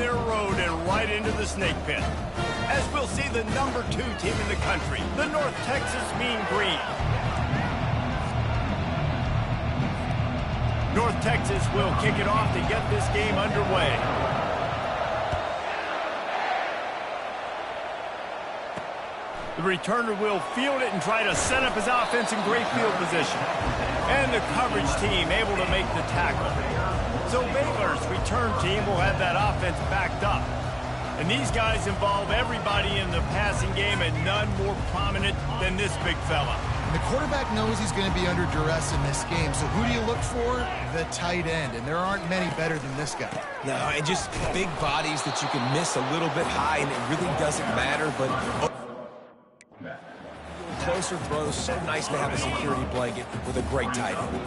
their road and right into the snake pit. As we'll see the #2 team in the country, the North Texas Mean Green. North Texas will kick it off to get this game underway. The returner will field it and try to set up his offense in great field position. And the coverage team able to make the tackle. So Baylor's return team will have that offense backed up. And these guys involve everybody in the passing game, and none more prominent than this big fella. The quarterback knows he's going to be under duress in this game, so who do you look for? The tight end, and there aren't many better than this guy. No, and just big bodies that you can miss a little bit high, and it really doesn't matter, but closer throws, so nice to have a security blanket with a great tight end.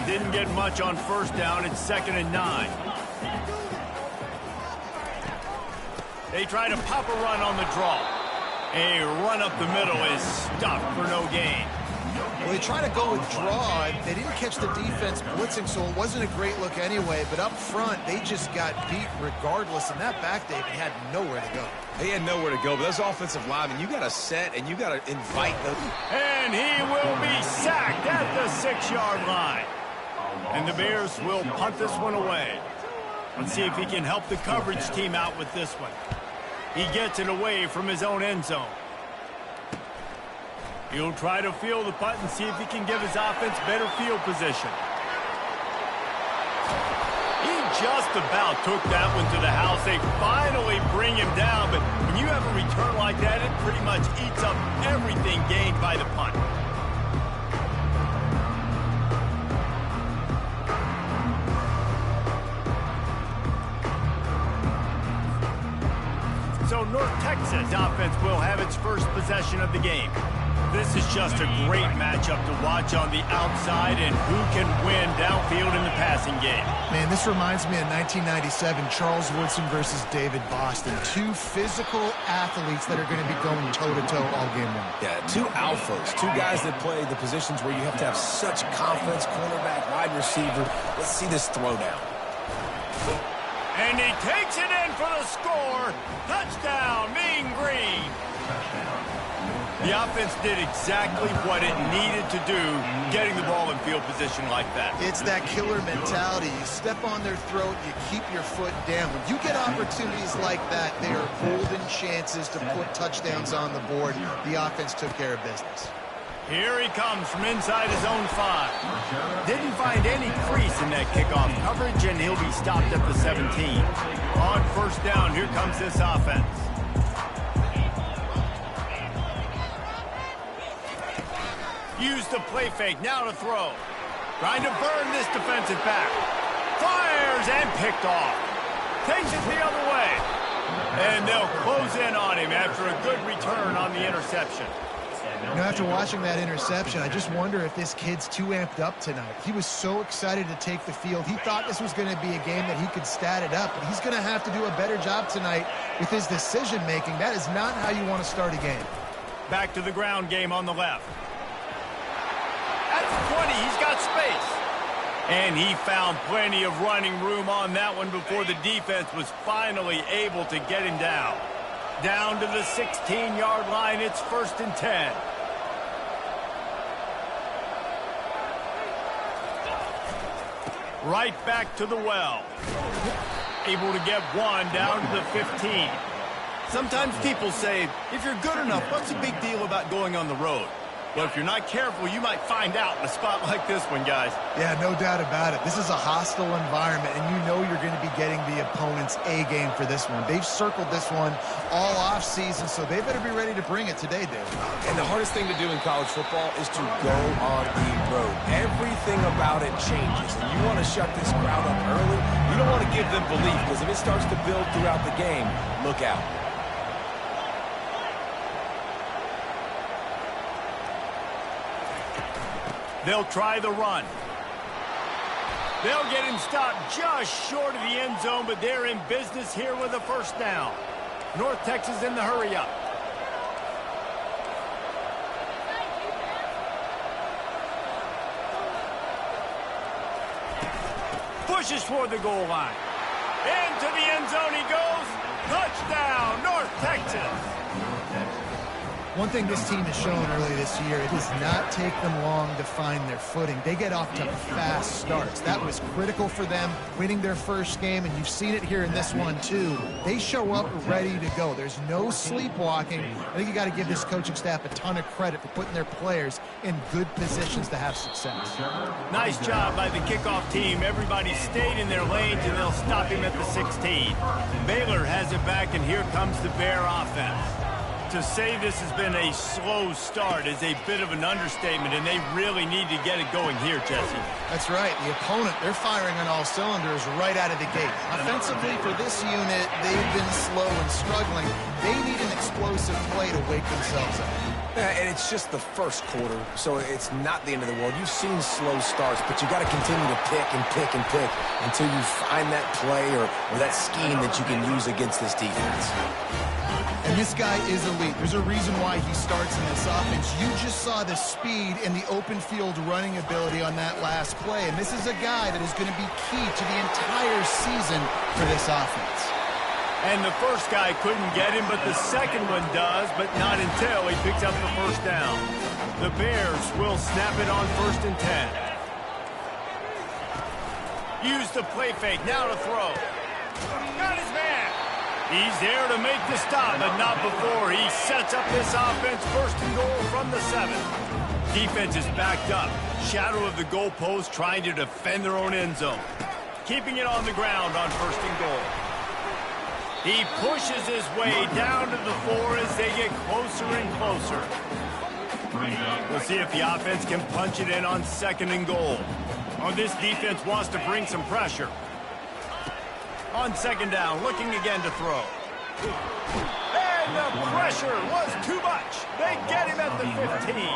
Didn't get much on first down. It's 2nd and 9. They try to pop a run on the draw. A run up the middle is stuffed for no gain. Well, they try to go with draw. They didn't catch the defense blitzing, so it wasn't a great look anyway. But up front, they just got beat regardless. And that back, David, had nowhere to go. They had nowhere to go, but those offensive linemen, you got to set and you got to invite them. And he will be sacked at the 6-yard line. And the Bears will punt this one away. Let's see if he can help the coverage team out with this one. He gets it away from his own end zone. He'll try to field the punt and see if he can give his offense better field position. He just about took that one to the house. They finally bring him down, but when you have a return like that, it pretty much eats up everything gained by the punt. So North Texas offense will have its first possession of the game. This is just a great matchup to watch on the outside, and who can win downfield in the passing game. Man, this reminds me of 1997, Charles Woodson versus David Boston. Two physical athletes that are going to be going toe-to-toe all game long. Yeah, two alphas, two guys that play the positions where you have to have such confidence, cornerback, wide receiver. Let's see this throwdown. And he takes it in for the score. Touchdown, Mean Green. The offense did exactly what it needed to do, getting the ball in field position like that. It's that killer mentality. You step on their throat, you keep your foot down. When you get opportunities like that, they are golden chances to put touchdowns on the board. The offense took care of business. Here he comes from inside his own 5. Didn't find any crease in that kickoff coverage, and he'll be stopped at the 17. On first down, here comes this offense. Use the play fake, now to throw. Trying to burn this defensive back. Fires and picked off. Takes it the other way. And they'll close in on him after a good return on the interception. You know, after watching that interception, I just wonder if this kid's too amped up tonight. He was so excited to take the field. He thought this was going to be a game that he could stat it up, but he's going to have to do a better job tonight with his decision-making. That is not how you want to start a game. Back to the ground game on the left. At the 20, he's got space. And he found plenty of running room on that one before the defense was finally able to get him down. Down to the 16-yard line, it's 1st and 10. Right back to the well. Able to get one down to the 15. Sometimes people say, if you're good enough, what's the big deal about going on the road? Well, if you're not careful, you might find out in a spot like this one, guys. Yeah, no doubt about it. This is a hostile environment, and you know you're going to be getting the opponent's A game for this one. They've circled this one all off season, so they better be ready to bring it today, Dave. And the hardest thing to do in college football is to go on the road. Everything about it changes, and you want to shut this crowd up early. You don't want to give them belief, because if it starts to build throughout the game, look out. They'll try the run. They'll get him stopped just short of the end zone, but they're in business here with a first down. North Texas in the hurry up. Pushes toward the goal line. Into the end zone he goes. Texas. One thing this team has shown early this year, it does not take them long to find their footing. They get off to fast starts. That was critical for them, winning their first game, and you've seen it here in this one too. They show up ready to go. There's no sleepwalking. I think you got to give this coaching staff a ton of credit for putting their players in good positions to have success. Nice job by the kickoff team. Everybody stayed in their lanes, and they'll stop him at the 16. Baylor has it back, and here comes the Bear offense. To say this has been a slow start is a bit of an understatement, and they really need to get it going here, Jesse. That's right. The opponent, they're firing on all cylinders right out of the gate. Offensively, for this unit, they've been slow and struggling. They need an explosive play to wake themselves up. And it's just the first quarter, so it's not the end of the world. You've seen slow starts, but you got to continue to pick and pick and pick until you find that play or that scheme that you can use against this defense. And this guy is elite. There's a reason why he starts in this offense. You just saw the speed and the open field running ability on that last play. And this is a guy that is going to be key to the entire season for this offense. And the first guy couldn't get him, but the second one does, but not until he picks up the first down. The Bears will snap it on 1st and 10. Use the play fake, now to throw. Got his man. He's there to make the stop, but not before he sets up this offense. 1st and goal from the 7. Defense is backed up. Shadow of the goalpost trying to defend their own end zone. Keeping it on the ground on 1st and goal. He pushes his way down to the 4 as they get closer and closer. We'll see if the offense can punch it in on 2nd and goal. Oh, this defense wants to bring some pressure. On 2nd down, looking again to throw. And the pressure was too much. They get him at the 15.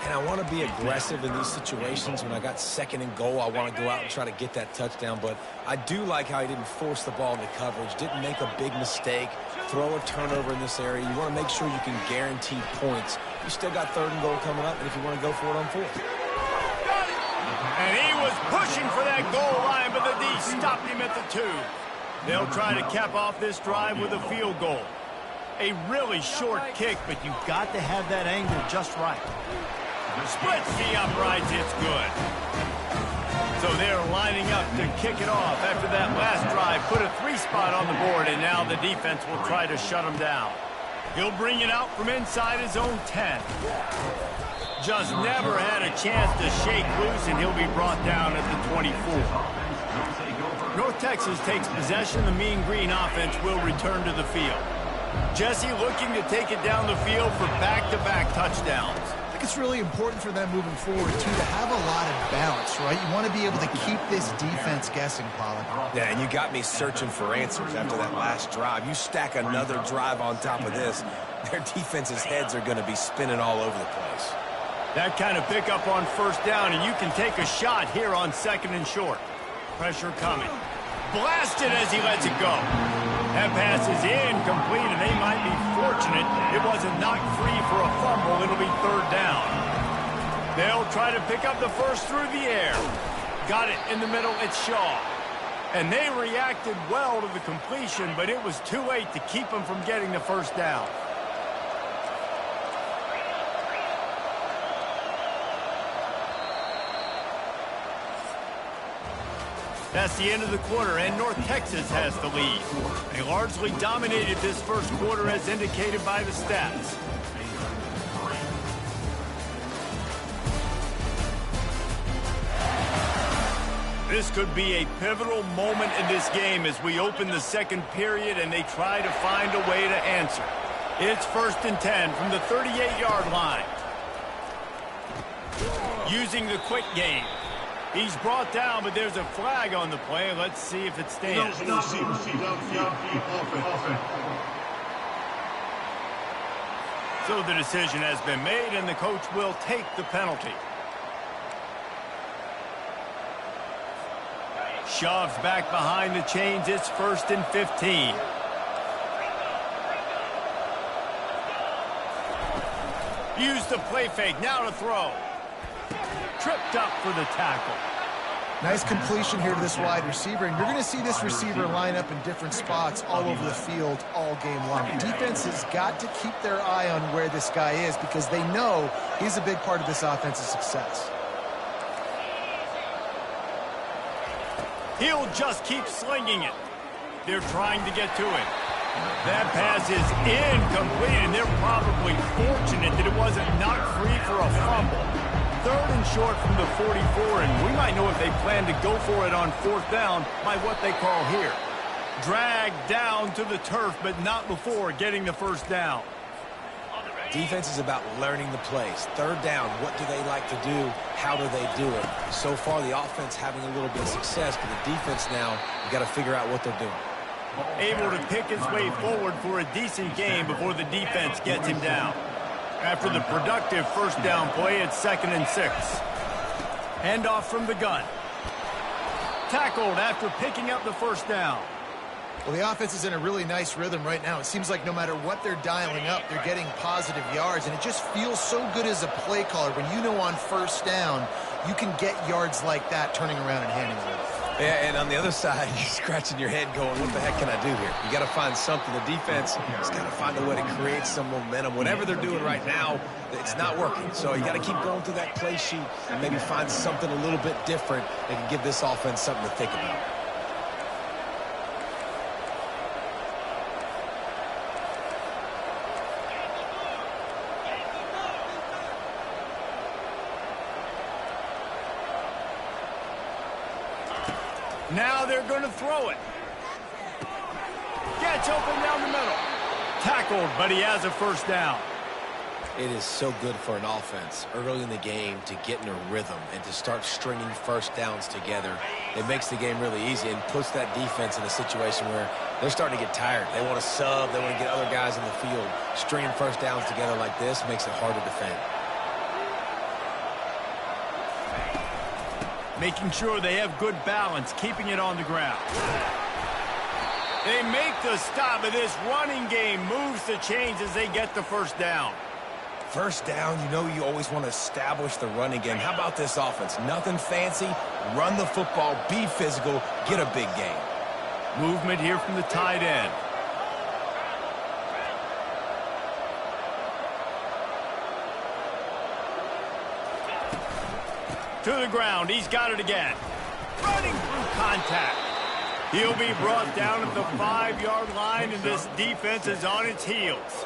And I want to be aggressive in these situations. When I got 2nd and goal, I want to go out and try to get that touchdown. But I do like how he didn't force the ball into coverage, didn't make a big mistake, throw a turnover in this area. You want to make sure you can guarantee points. You still got 3rd and goal coming up, and if you want to go for it on 4th. And he was pushing for that goal line, but the D stopped him at the 2. They'll try to cap off this drive with a field goal. A really short kick, but you've got to have that angle just right. Splits the uprights, it's good. So they're lining up to kick it off after that last drive. Put a 3 spot on the board, and now the defense will try to shut him down. He'll bring it out from inside his own 10. Just never had a chance to shake loose, and he'll be brought down at the 24. North Texas takes possession. The Mean Green offense will return to the field. Jesse looking to take it down the field for back-to-back touchdowns. I think it's really important for them moving forward, too, to have a lot of balance, right? You want to be able to keep this defense guessing, Pollard. Yeah, and you got me searching for answers after that last drive. You stack another drive on top of this, their defense's heads are going to be spinning all over the place. That kind of pickup on 1st down, and you can take a shot here on 2nd and short. Pressure coming. Blasted as he lets it go. That pass is incomplete, and they might be fortunate it wasn't knocked free for a fumble. It'll be 3rd down. They'll try to pick up the 1st through the air. Got it in the middle. It's Shaw. And they reacted well to the completion, but it was too late to keep them from getting the 1st down. That's the end of the quarter, and North Texas has the lead. They largely dominated this 1st quarter as indicated by the stats. This could be a pivotal moment in this game as we open the 2nd period and they try to find a way to answer. It's 1st and 10 from the 38-yard line. Using the quick game. He's brought down, but there's a flag on the play. Let's see if it stands. So the decision has been made, and the coach will take the penalty. Shoves back behind the chains. It's 1st and 15. Use the play fake. Now to throw. Tripped up for the tackle. Nice completion here to this wide receiver, and you're going to see this receiver line up in different spots all over the field all game long. The defense has got to keep their eye on where this guy is because they know he's a big part of this offensive success. He'll just keep slinging it. They're trying to get to it. That pass is incomplete, and they're probably fortunate that it wasn't knocked free for a fumble. 3rd and short from the 44, and we might know if they plan to go for it on 4th down by what they call here. Dragged down to the turf, but not before getting the 1st down. Defense is about learning the plays. 3rd down, what do they like to do? How do they do it? So far, the offense having a little bit of success, but the defense now, you got to figure out what they're doing. Able to pick his way forward for a decent game before the defense gets him down. After the productive 1st down play, it's 2nd and 6. Handoff from the gun. Tackled after picking up the 1st down. Well, the offense is in a really nice rhythm right now. It seems like no matter what they're dialing up, they're getting positive yards, and it just feels so good as a play caller when you know on 1st down you can get yards like that turning around and handing it over. Yeah, and on the other side, you're scratching your head going, what the heck can I do here? You got to find something. The defense has got to find a way to create some momentum. Whatever they're doing right now, it's not working. So you got to keep going through that play sheet and maybe find something a little bit different that can give this offense something to think about. Now they're going to throw it. Gets open down the middle. Tackled, but he has a 1st down. It is so good for an offense early in the game to get in a rhythm and to start stringing 1st downs together. It makes the game really easy and puts that defense in a situation where they're starting to get tired. They want to sub. They want to get other guys in the field. Stringing 1st downs together like this makes it hard to defend. Making sure they have good balance, keeping it on the ground. They make the stop, but this running game moves the chains as they get the 1st down. 1st down, you know you always want to establish the running game. How about this offense? Nothing fancy. Run the football, be physical, get a big gain. Movement here from the tight end. To the ground, he's got it again. Running through contact. He'll be brought down at the 5-yard line, and this defense is on its heels.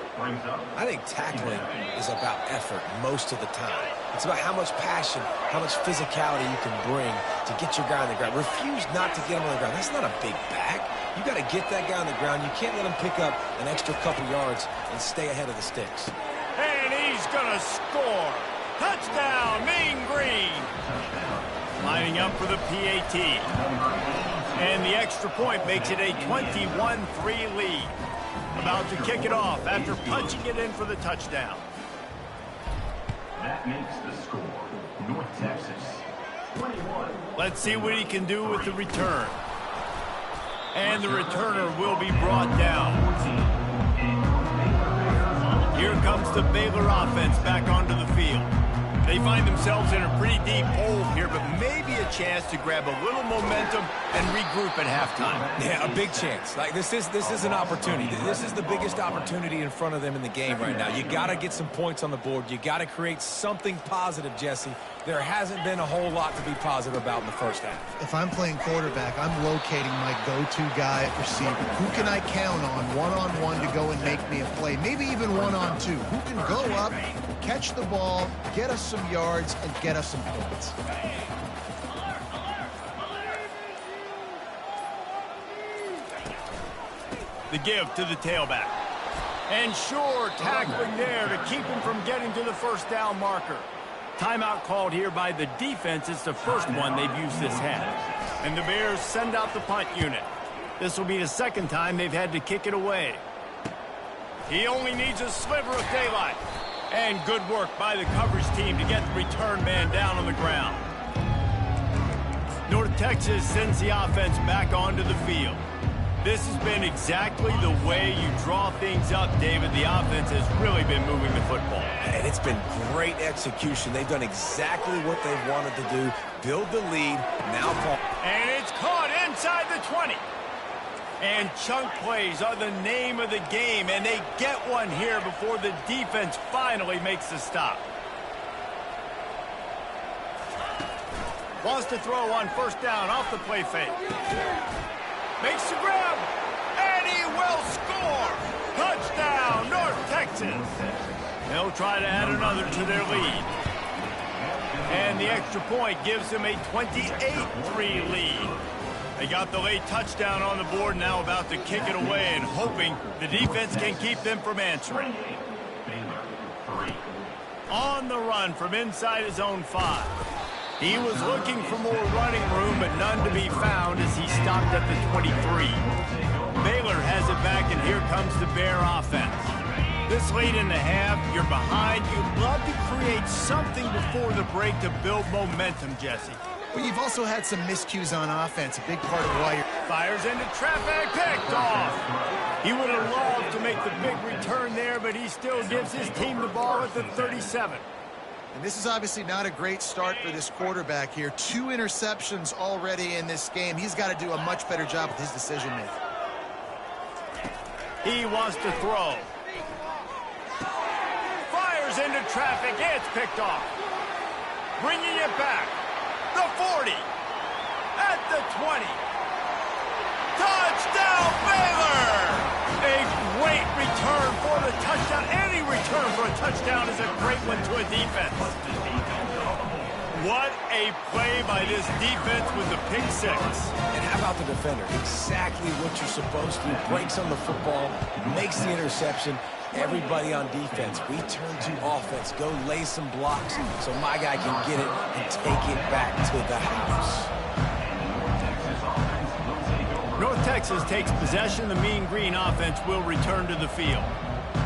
I think tackling is about effort most of the time. It's about how much passion, how much physicality you can bring to get your guy on the ground. Refuse not to get him on the ground. That's not a big back. You got to get that guy on the ground. You can't let him pick up an extra couple yards and stay ahead of the sticks. And he's going to score. Touchdown, Mean Green. Lining up for the PAT. And the extra point makes it a 21-3 lead. About to kick it off after punching it in for the touchdown. That makes the score North Texas 21. Let's see what he can do with the return. And the returner will be brought down. Here comes the Baylor offense back onto the field. They find themselves in a pretty deep hole here, but maybe a chance to grab a little momentum and regroup at halftime. Yeah, a big chance. Like this is an opportunity. This is the biggest opportunity in front of them in the game right now. You got to get some points on the board. You got to create something positive, Jesse. There hasn't been a whole lot to be positive about in the 1st half. If I'm playing quarterback, I'm locating my go-to guy at receiver. Who can I count on one-on-one to go and make me a play? Maybe even one-on-two. Who can go up, catch the ball, get us some yards, and get us some points? The give to the tailback. And sure, tackling there to keep him from getting to the 1st down marker. Timeout called here by the defense. It's the first one they've used this half. And the Bears send out the punt unit. This will be the 2nd time they've had to kick it away. He only needs a sliver of daylight. And good work by the coverage team to get the return man down on the ground. North Texas sends the offense back onto the field. This has been exactly the way you draw things up, David. The offense has really been moving the football. And it's been great execution. They've done exactly what they've wanted to do. Build the lead, now call. And it's caught inside the 20. And chunk plays are the name of the game, and they get one here before the defense finally makes the stop. Wants to throw on first down off the play fake. Makes the grab, and he will score! Touchdown, North Texas! They'll try to add another to their lead. And the extra point gives them a 28-3 lead. They got the late touchdown on the board, now about to kick it away and hoping the defense can keep them from answering. On the run from inside his own 5. He was looking for more running room, but none to be found as he stopped at the 23. Baylor has it back, and here comes the Bear offense. This late in the half, you're behind. You'd love to create something before the break to build momentum, Jesse. But you've also had some miscues on offense, a big part of why you're... Fires into traffic, picked off. He would have loved to make the big return there, but he still gives his team the ball at the 37. And this is obviously not a great start for this quarterback here. 2 interceptions already in this game. He's got to do a much better job with his decision-making. He wants to throw. Fires into traffic. It's picked off. Bringing it back. The 40. At the 20. Touchdown, Baylor! A great return for the touchdown. Any return for a touchdown is a great one to a defense. What a play by this defense with the pick 6. And how about the defender? Exactly what you're supposed to do. Breaks on the football, makes the interception. Everybody on defense, we turn to offense. Go lay some blocks so my guy can get it and take it back to the house. North Texas takes possession. The Mean Green offense will return to the field.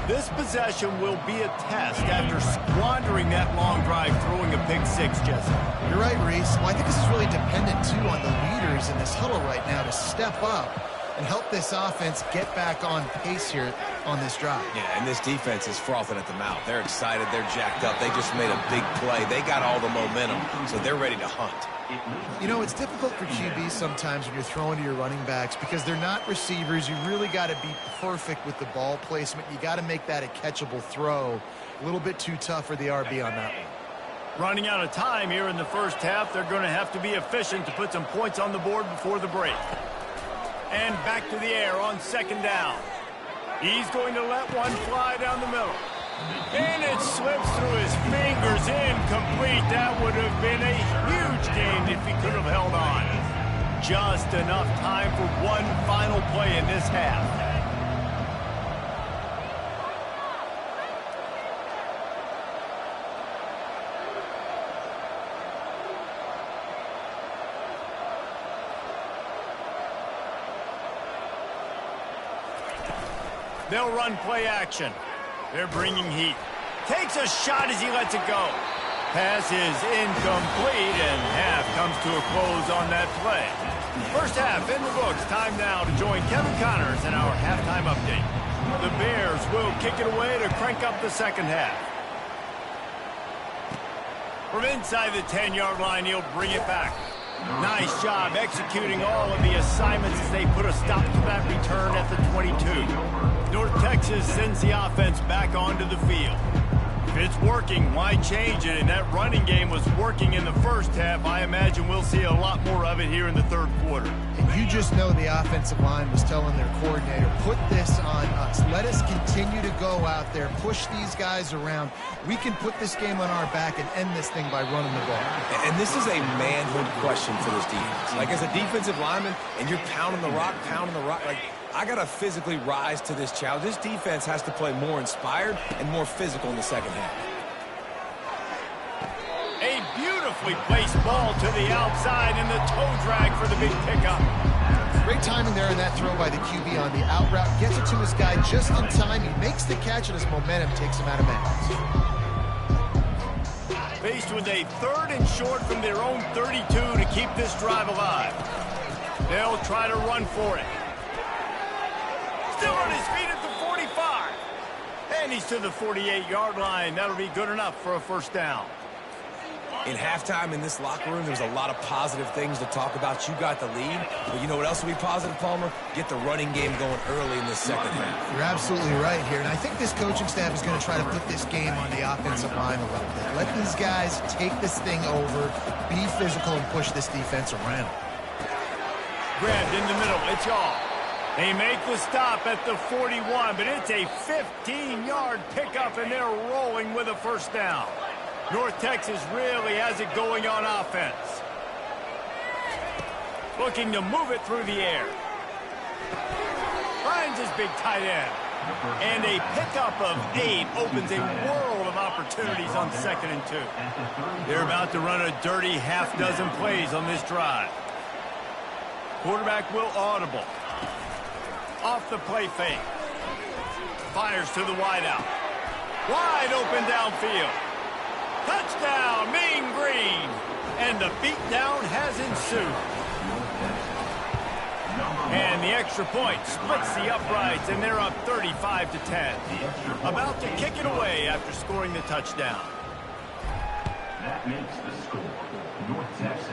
This possession will be a test after squandering that long drive, throwing a pick 6, Jesse. You're right, Reese. Well, I think this is really dependent, too, on the leaders in this huddle right now to step up and help this offense get back on pace here on this drive. Yeah, and this defense is frothing at the mouth. They're excited. They're jacked up. They just made a big play. They got all the momentum, so they're ready to hunt. You know, it's difficult for QBs sometimes when you're throwing to your running backs because they're not receivers. You really got to be perfect with the ball placement. You got to make that a catchable throw. A little bit too tough for the RB on that one. Running out of time here in the first half. They're going to have to be efficient to put some points on the board before the break. And back to the air on second down. He's going to let one fly down the middle. And it slips through his fingers, incomplete. That would have been a huge gain if he could have held on. Just enough time for one final play in this half. They'll run play action. They're bringing heat. Takes a shot as he lets it go. Pass is incomplete, and half comes to a close on that play. First half in the books. Time now to join Kevin Connors in our halftime update. The Bears will kick it away to crank up the second half. From inside the 10-yard line, he'll bring it back. Nice job executing all of the assignments as they put a stop to that return at the 22. North Texas sends the offense back onto the field. If it's working, why change it? And that running game was working in the first half. I imagine we'll see a lot more of it here in the third quarter. And you just know the offensive line was telling their coordinator, put this on us. Let us continue to go out there, push these guys around. We can put this game on our back and end this thing by running the ball. And this is a manhood question for this defense. Like, as a defensive lineman, and you're pounding the rock, like, I got to physically rise to this challenge. This defense has to play more inspired and more physical in the second half. A beautifully placed ball to the outside and the toe drag for the big pickup. Great timing there in that throw by the QB on the out route. Gets it to his guy just in time. He makes the catch, and his momentum takes him out of bounds. Faced with a 3rd and short from their own 32 to keep this drive alive. They'll try to run for it. And he's to the 48-yard line. That'll be good enough for a first down. In halftime in this locker room, there's a lot of positive things to talk about. You got the lead, but you know what else will be positive, Palmer? Get the running game going early in the second half. You're absolutely right here, and I think this coaching staff is going to try to put this game on the offensive line a little bit. Let these guys take this thing over, be physical, and push this defense around. Grabbed in the middle. It's all. They make the stop at the 41, but it's a 15-yard pickup, and they're rolling with a first down. North Texas really has it going on offense. Looking to move it through the air. Finds his big tight end. And a pickup of 8 opens a world of opportunities on 2nd and 2. They're about to run a dirty half-dozen plays on this drive. Quarterback will audible. Off the play fake. Fires to the wideout. Wide open downfield. Touchdown, Mean Green. And the beatdown has ensued. And the extra point splits the uprights, and they're up 35-10. About to kick it away after scoring the touchdown. That makes the score. North Texas,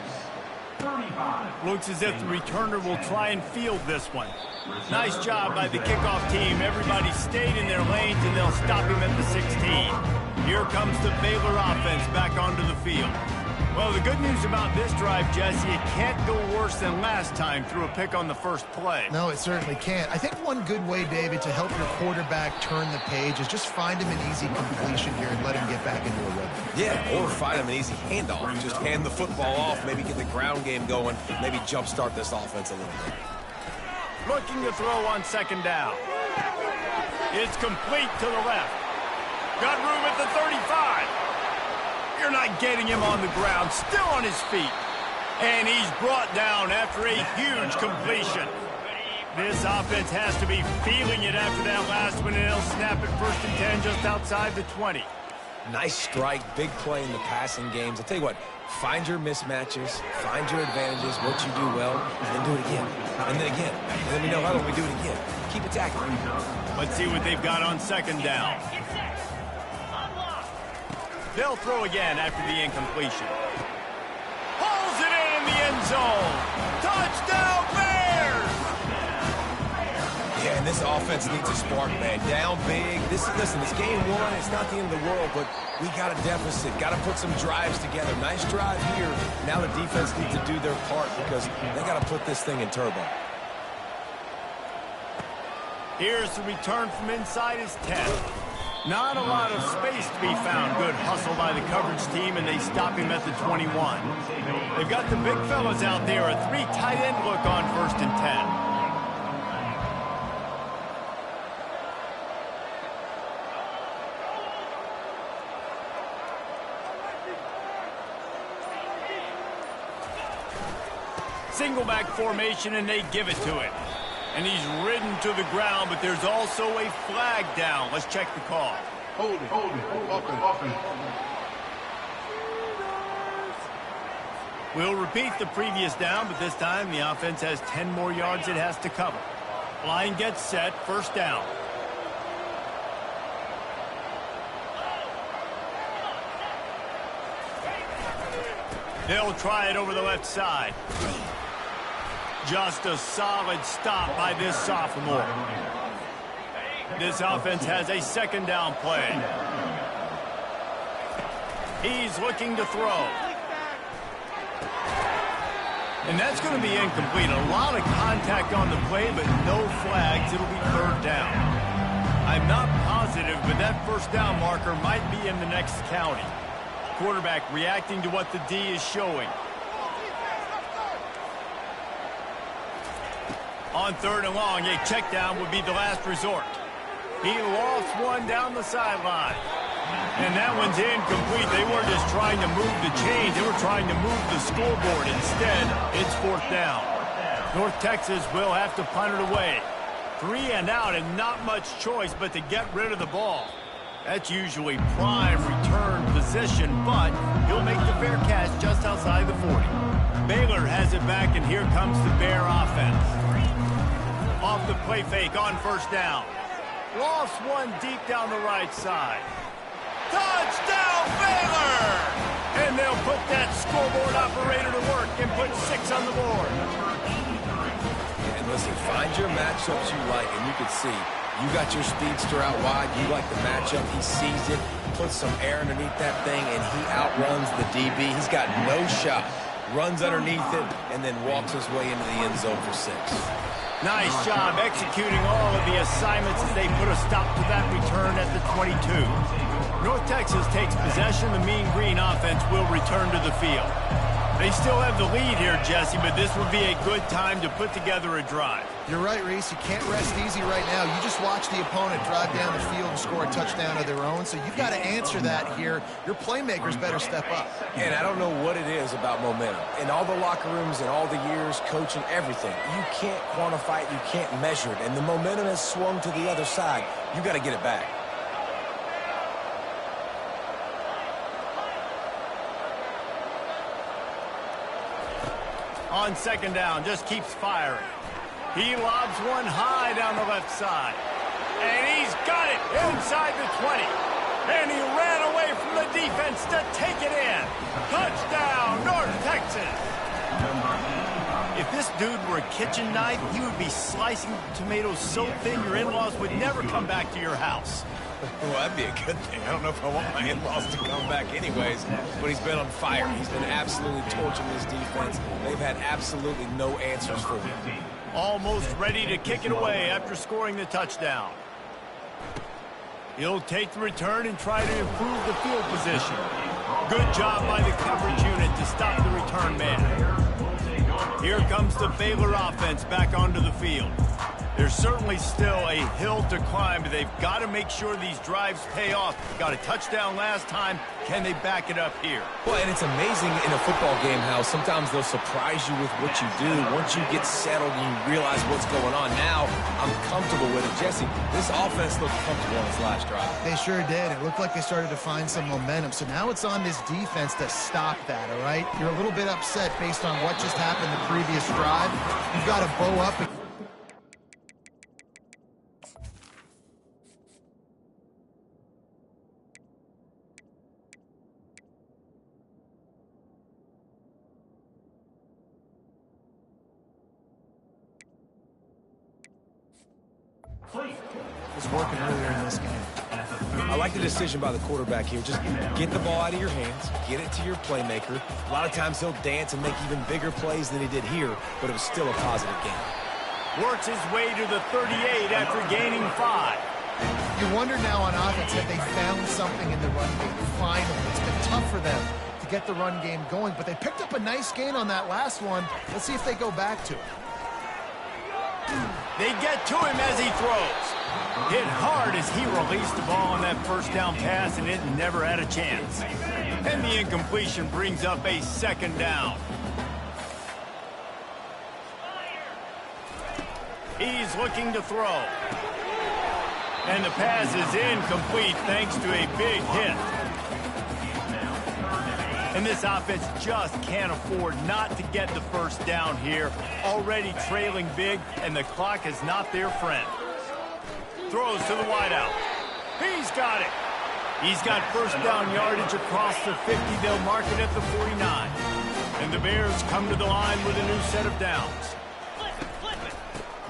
35. Looks as if the returner will try and field this one. Nice job by the kickoff team. Everybody stayed in their lanes, and they'll stop him at the 16. Here comes the Baylor offense back onto the field. Well, the good news about this drive, Jesse, it can't go worse than last time through a pick on the first play. No, it certainly can't. I think one good way, David, to help your quarterback turn the page is just find him an easy completion here and let him get back into a rhythm. Yeah, or find him an easy handoff. Just hand the football off, maybe get the ground game going, maybe jumpstart this offense a little bit. Looking to throw on 2nd down. It's complete to the left. Got room at the 35. You're not getting him on the ground, still on his feet. And he's brought down after a huge completion. This offense has to be feeling it after that last one, and they'll snap it 1st and 10 just outside the 20. Nice strike, big play in the passing games. I'll tell you what, find your mismatches, find your advantages, what you do well, and then do it again. And then again. And then we know how do we do it again. Keep attacking. Let's see what they've got on 2nd down. They'll throw again after the incompletion. Pulls it in the end zone. Touchdown, Bears! Yeah, and this offense needs a spark, man. Down big. Listen, this game won. It's not the end of the world, but we got a deficit. Got to put some drives together. Nice drive here. Now the defense needs to do their part because they got to put this thing in turbo. Here's the return from inside his 10. Not a lot of space to be found. Good hustle by the coverage team, and they stop him at the 21. They've got the big fellas out there. A 3 tight end look on 1st and 10. Single back formation, and they give it to him. And he's ridden to the ground, but there's also a flag down. Let's check the call. Hold it. Open. We'll repeat the previous down, but this time the offense has 10 more yards it has to cover. Line gets set, 1st down. They'll try it over the left side. Just a solid stop by this sophomore. This offense has a 2nd down play. He's looking to throw. And that's going to be incomplete. A lot of contact on the play, but no flags. It'll be 3rd down. I'm not positive, but that 1st down marker might be in the next county. Quarterback reacting to what the D is showing. On 3rd and long, a check down would be the last resort. He lost one down the sideline. And that one's incomplete. They weren't just trying to move the chains. They were trying to move the scoreboard. Instead, it's 4th down. North Texas will have to punt it away. 3 and out, and not much choice but to get rid of the ball. That's usually prime return position, but he'll make the fair catch just outside the 40. Baylor has it back, and here comes the Bear offense. Off the play fake on 1st down. Lost one deep down the right side. Touchdown, Baylor! And they'll put that scoreboard operator to work and put 6 on the board. And listen, find your matchups you like, and you can see you got your speedster out wide. You like the matchup. He sees it, puts some air underneath that thing, and he outruns the DB. He's got no shot. Runs underneath it, and then walks his way into the end zone for 6. Nice job executing all of the assignments as they put a stop to that return at the 22. North Texas takes possession. The Mean Green offense will return to the field. They still have the lead here, Jesse, but this would be a good time to put together a drive. You're right, Reese. You can't rest easy right now. You just watch the opponent drive down the field and score a touchdown of their own, so you've got to answer that here. Your playmakers better step up. And I don't know what it is about momentum. In all the locker rooms and all the years, coaching, everything, you can't quantify it, you can't measure it, and the momentum has swung to the other side. You got to get it back. On second down, just keeps firing. He lobs one high down the left side. And he's got it inside the 20. And he ran away from the defense to take it in. Touchdown, North Texas. If this dude were a kitchen knife, he would be slicing tomatoes so thin your in-laws would never come back to your house. Well, that'd be a good thing. I don't know if I want my in-laws to come back anyways, but he's been on fire. He's been absolutely torching this defense. They've had absolutely no answers for him. Almost ready to kick it away after scoring the touchdown. He'll take the return and try to improve the field position. Good job by the coverage unit to stop the return man. Here comes the Baylor offense back onto the field. There's certainly still a hill to climb, but they've got to make sure these drives pay off. Got a touchdown last time. Can they back it up here? Well, and it's amazing in a football game how sometimes they'll surprise you with what you do. Once you get settled and you realize what's going on, now I'm comfortable with it. Jesse, this offense looked comfortable on its last drive. They sure did. It looked like they started to find some momentum. So now it's on this defense to stop that, all right? You're a little bit upset based on what just happened the previous drive. You've got to bow up and was working earlier in this game. I like the decision by the quarterback here. Just get the ball out of your hands, get it to your playmaker. A lot of times he'll dance and make even bigger plays than he did here, but it was still a positive game. Works his way to the 38 after gaining 5. You wonder now on offense if they found something in the run game. Finally, it's been tough for them to get the run game going, but they picked up a nice gain on that last one. Let's see if they go back to it. They get to him as he throws. Hit hard as he released the ball on that first down pass, and it never had a chance. And the incompletion brings up a second down. He's looking to throw. And the pass is incomplete thanks to a big hit. And this offense just can't afford not to get the first down here. Already trailing big, and the clock is not their friend. Throws to the wideout. He's got it. He's got first down yardage across the 50. They'll mark it at the 49. And the Bears come to the line with a new set of downs.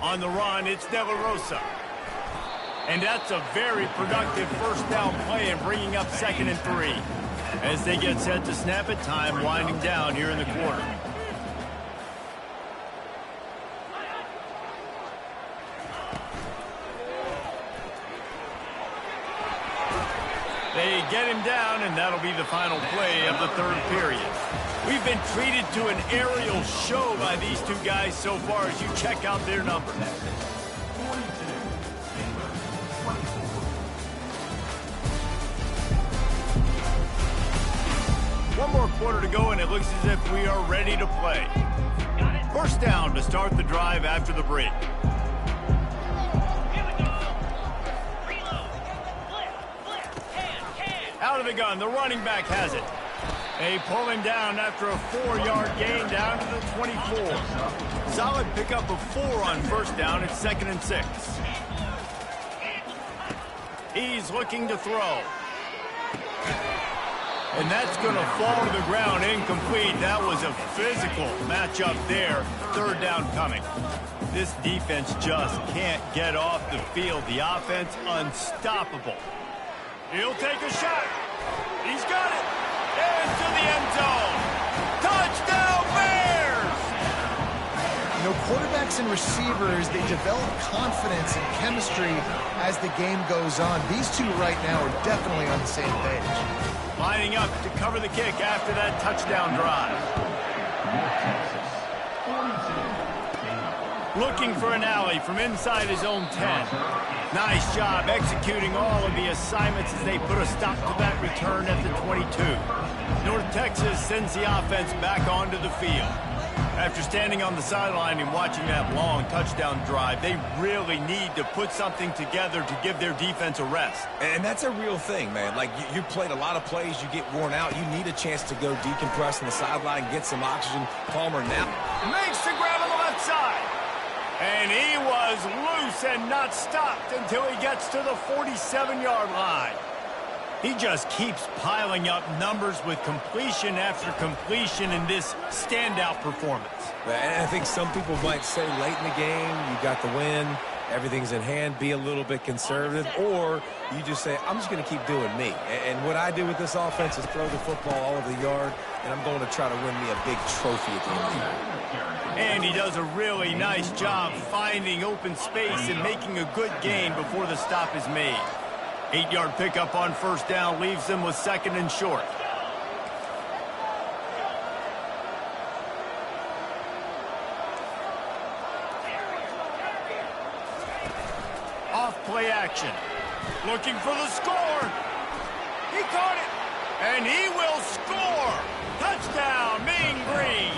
On the run, it's De La Rosa. And that's a very productive first down play and bringing up 2nd and 3. As they get set to snap it, time winding down here in the quarter. They get him down, and that'll be the final play of the 3rd period. We've been treated to an aerial show by these two guys so far as you check out their numbers. One more quarter to go, and it looks as if we are ready to play. First down to start the drive after the break. Out of the gun, the running back has it. They pull him down after a 4-yard gain down to the 24. Solid pickup of 4 on first down. It's 2nd and 6. He's looking to throw. And that's going to fall to the ground incomplete. That was a physical matchup there. Third down coming. This defense just can't get off the field. The offense unstoppable. He'll take a shot. He's got it. Into the end zone. Touchdown Bears! You know, quarterbacks and receivers, they develop confidence and chemistry as the game goes on. These two right now are definitely on the same page. Lining up to cover the kick after that touchdown drive. Looking for an alley from inside his own 10. Nice job executing all of the assignments as they put a stop to that return at the 22. North Texas sends the offense back onto the field. After standing on the sideline and watching that long touchdown drive, they really need to put something together to give their defense a rest. And that's a real thing, man. Like, you played a lot of plays, you get worn out. You need a chance to go decompress on the sideline, get some oxygen. Palmer now makes the grab on the left side. And he was loose and not stopped until he gets to the 47-yard line. He just keeps piling up numbers with completion after completion in this standout performance. And I think some people might say late in the game, you got the win, everything's in hand, be a little bit conservative, or you just say, I'm just going to keep doing me. And what I do with this offense is throw the football all over the yard, and I'm going to try to win me a big trophy at the end of the year. And he does a really nice job finding open space and making a good gain before the stop is made. 8-yard pickup on first down leaves them with second and short. Off play action. Looking for the score. He caught it. And he will score. Touchdown, Mean Green.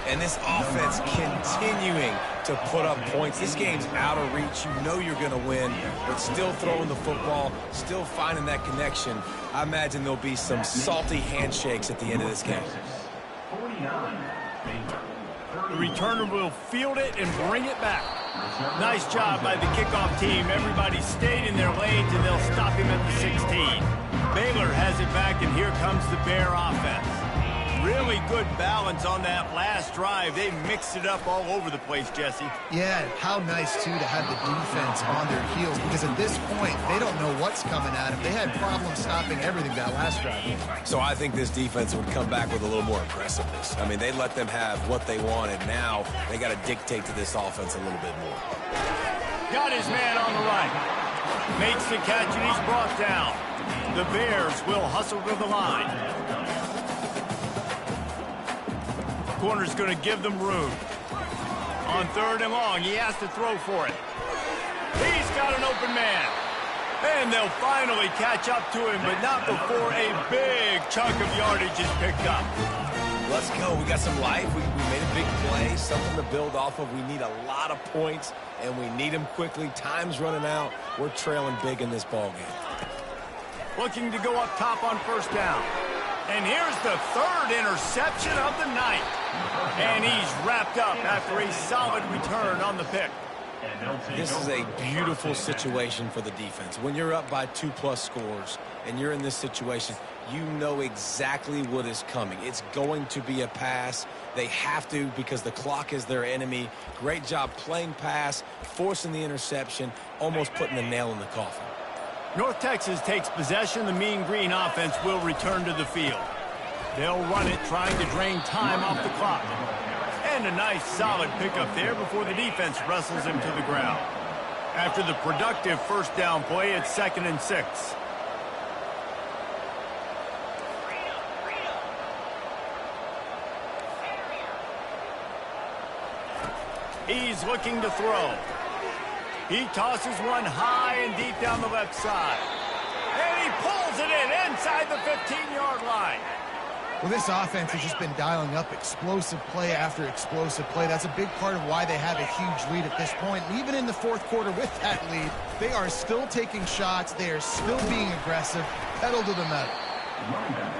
And this offense continuing to put up points. This game's out of reach. You know you're going to win, but still throwing the football, still finding that connection. I imagine there'll be some salty handshakes at the end of this game. The returner will field it and bring it back. Nice job by the kickoff team. Everybody stayed in their lanes, and they'll stop him at the 16. Baylor has it back, and here comes the Bear offense. Really good balance on that last drive. They mixed it up all over the place, Jesse. Yeah, how nice, too, to have the defense on their heels, because at this point, they don't know what's coming at them. They had problems stopping everything that last drive. So I think this defense would come back with a little more aggressiveness. I mean, they let them have what they wanted. Now they got to dictate to this offense a little bit more. Got his man on the right. Makes the catch, and he's brought down. The Bears will hustle to the line. Corner's going to give them room. On third and long, he has to throw for it. He's got an open man. And they'll finally catch up to him, but not before a big chunk of yardage is picked up. Let's go. We got some life. We made a big play, something to build off of. We need a lot of points, and we need them quickly. Time's running out. We're trailing big in this ballgame. Looking to go up top on first down. And here's the third interception of the night. And he's wrapped up after a solid return on the pick. This is a beautiful situation for the defense. When you're up by 2+ scores and you're in this situation, you know exactly what is coming. It's going to be a pass. They have to because the clock is their enemy. Great job playing pass, forcing the interception, almost putting the nail in the coffin. North Texas takes possession. The Mean Green offense will return to the field. They'll run it, trying to drain time off the clock. And a nice solid pickup there before the defense wrestles him to the ground. After the productive first down play, it's 2nd and 6. He's looking to throw. He tosses one high and deep down the left side. And he pulls it in inside the 15-yard line. Well, this offense has just been dialing up explosive play after explosive play. That's a big part of why they have a huge lead at this point. And even in the fourth quarter with that lead, they are still taking shots. They are still being aggressive, pedal to the metal.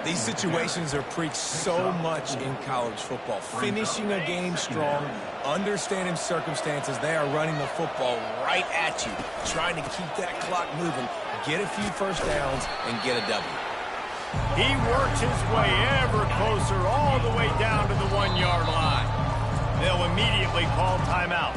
These situations are preached so much in college football. Finishing a game strong, understanding circumstances. They are running the football right at you, trying to keep that clock moving, get a few first downs, and get a W. He works his way ever closer all the way down to the 1-yard line. They'll immediately call timeout.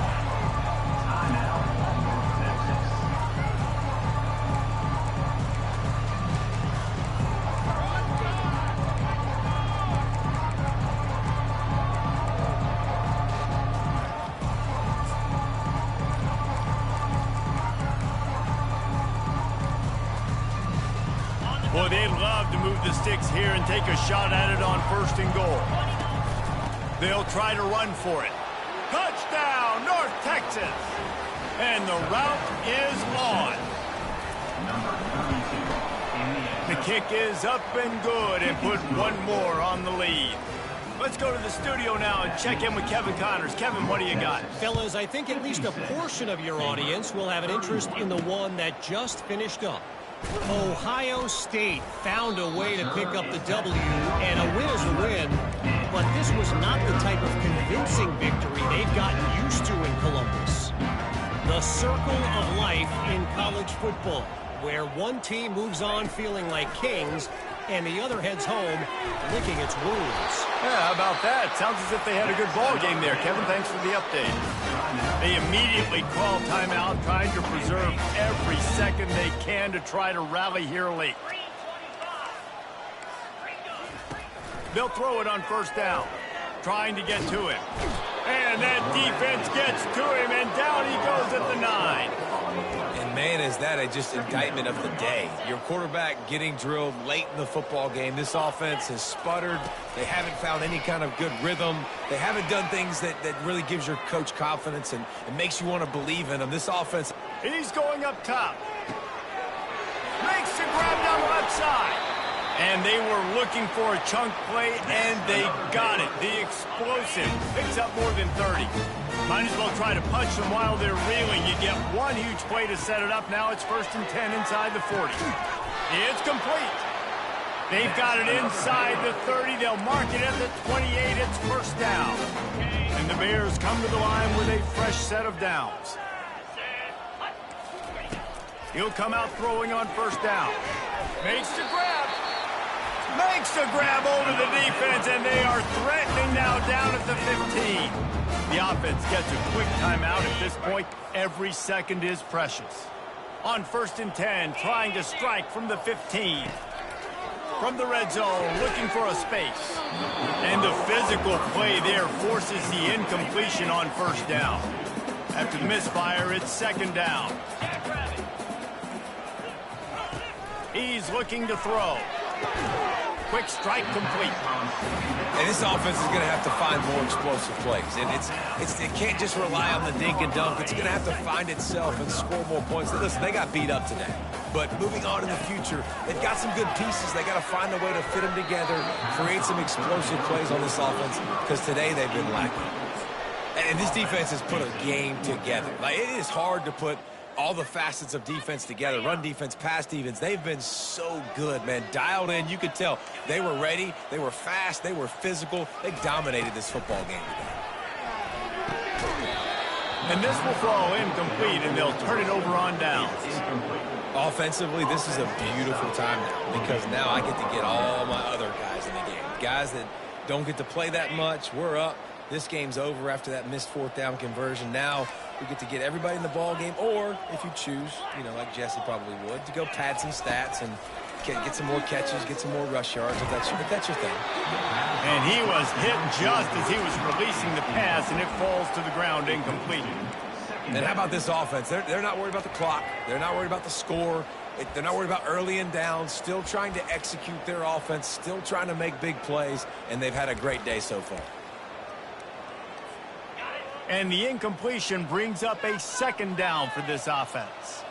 Boy, they'd love to move the sticks here and take a shot at it on 1st and goal. They'll try to run for it. Touchdown, North Texas! And the route is on. The kick is up and good and put one more on the lead. Let's go to the studio now and check in with Kevin Connors. Kevin, what do you got? Fellas, I think at least a portion of your audience will have an interest in the one that just finished up. Ohio State found a way to pick up the W, and a win is a win, but this was not the type of convincing victory they've gotten used to in Columbus. The circle of life in college football, where one team moves on feeling like kings, and the other heads home licking its wounds. Yeah, how about that? Sounds as if they had a good ball game there. Kevin, thanks for the update. They immediately call timeout, trying to preserve every second they can to try to rally here late. They'll throw it on 1st down, trying to get to him. And that defense gets to him, and down he goes at the 9. And man, is that a just indictment of the day. Your quarterback getting drilled late in the football game. This offense has sputtered. They haven't found any kind of good rhythm. They haven't done things that really gives your coach confidence and makes you want to believe in them. This offense. He's going up top. Makes the grab down the left side. And they were looking for a chunk play, and they got it. The explosive picks up more than 30. Might as well try to punch them while they're reeling. You get one huge play to set it up. Now it's 1st and 10 inside the 40. It's complete. They've got it inside the 30. They'll mark it at the 28. It's 1st down. And the Bears come to the line with a fresh set of downs. He'll come out throwing on 1st down. Makes the grab. Makes the grab over the defense, and they are threatening now down at the 15. The offense gets a quick timeout. At this point, every second is precious. On 1st and 10, trying to strike from the 15. From the red zone, looking for a space. And the physical play there forces the incompletion on 1st down. After the misfire, it's 2nd down. He's looking to throw. Quick strike complete. And this offense is going to have to find more explosive plays. And it can't just rely on the dink and dunk. It's going to have to find itself and score more points. Listen, they got beat up today. But moving on in the future, they've got some good pieces. They got to find a way to fit them together, create some explosive plays on this offense, because today they've been lacking. And this defense has put a game together. Like, it is hard to put all the facets of defense together. Run defense, pass defense. They've been so good, man. Dialed in. You could tell they were ready. They were fast. They were physical. They dominated this football game today. And this will fall incomplete, and they'll turn it over on downs. Offensively, this is a beautiful time now, because now I get to get all my other guys in the game. Guys that don't get to play that much. We're up. This game's over after that missed 4th down conversion. Now we get to get everybody in the ball game, or if you choose, like Jesse probably would, to go pad some stats and get some more catches, get some more rush yards, if that's your thing. And he was hit just as he was releasing the pass, and it falls to the ground incomplete. And how about this offense? They're not worried about the clock. They're not worried about the score. They're not worried about early and down. Still trying to execute their offense, still trying to make big plays, and they've had a great day so far. And the incompletion brings up a 2nd down for this offense.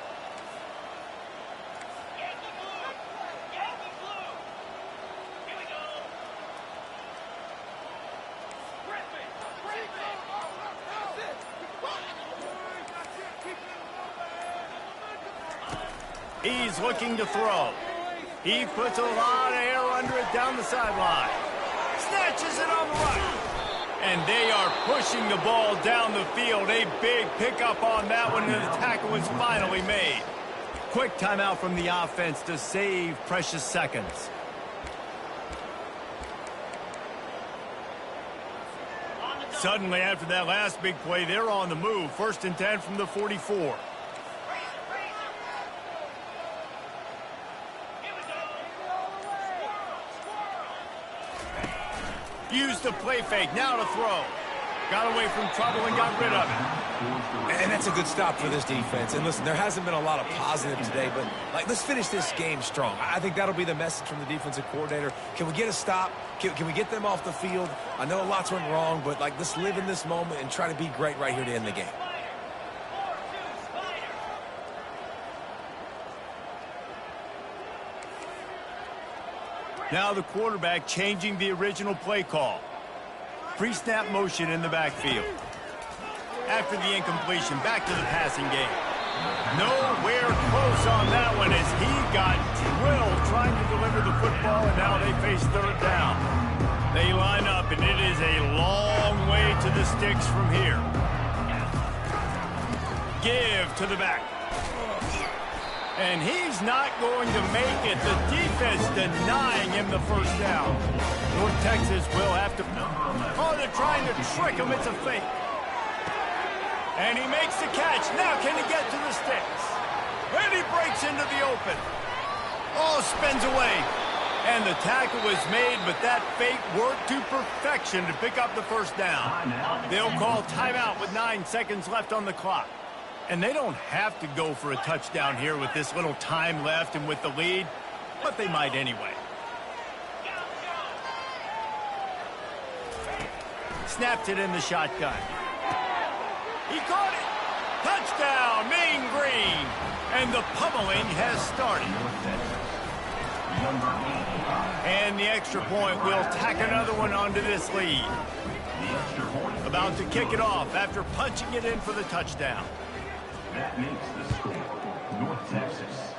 He's looking to throw. He puts a lot of air under it down the sideline. Snatches it on the right. And they are pushing the ball down the field. A big pickup on that one, and the tackle was finally made. Quick timeout from the offense to save precious seconds. Suddenly, after that last big play, they're on the move. 1st and 10 from the 44. Used the play fake, now to throw. Got away from trouble and got rid of it. And that's a good stop for this defense. And listen, there hasn't been a lot of positive today, but let's finish this game strong. I think that'll be the message from the defensive coordinator. Can we get a stop? Can we get them off the field? I know a lot's went wrong, but let's live in this moment and try to be great right here to end the game. Now the quarterback changing the original play call. Pre-snap motion in the backfield. After the incompletion, back to the passing game. Nowhere close on that one as he got drilled trying to deliver the football, and now they face 3rd down. They line up, and it is a long way to the sticks from here. Give to the back. And he's not going to make it. The defense denying him the 1st down. North Texas will have to... Oh, they're trying to trick him. It's a fake. And he makes the catch. Now can he get to the sticks? And he breaks into the open. Oh, spins away. And the tackle was made, but that fake worked to perfection to pick up the 1st down. They'll call timeout with 9 seconds left on the clock. And they don't have to go for a touchdown here with this little time left and with the lead, but they might anyway. Snapped it in the shotgun. He caught it. Touchdown, Mean Green. And the pummeling has started. And the extra point will tack another one onto this lead. About to kick it off after punching it in for the touchdown. That makes the score. North Texas,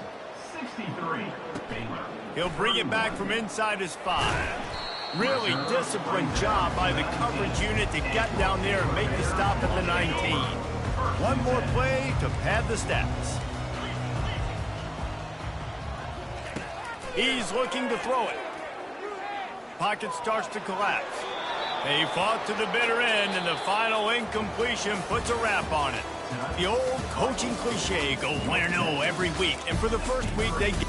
63, Baylor. He'll bring it back from inside his 5. Really disciplined job by the coverage unit to get down there and make the stop at the 19. One more play to pad the stats. He's looking to throw it. Pocket starts to collapse. They fought to the bitter end, and the final incompletion puts a wrap on it. The old coaching cliche, go win or no every week. And for the first week, they get...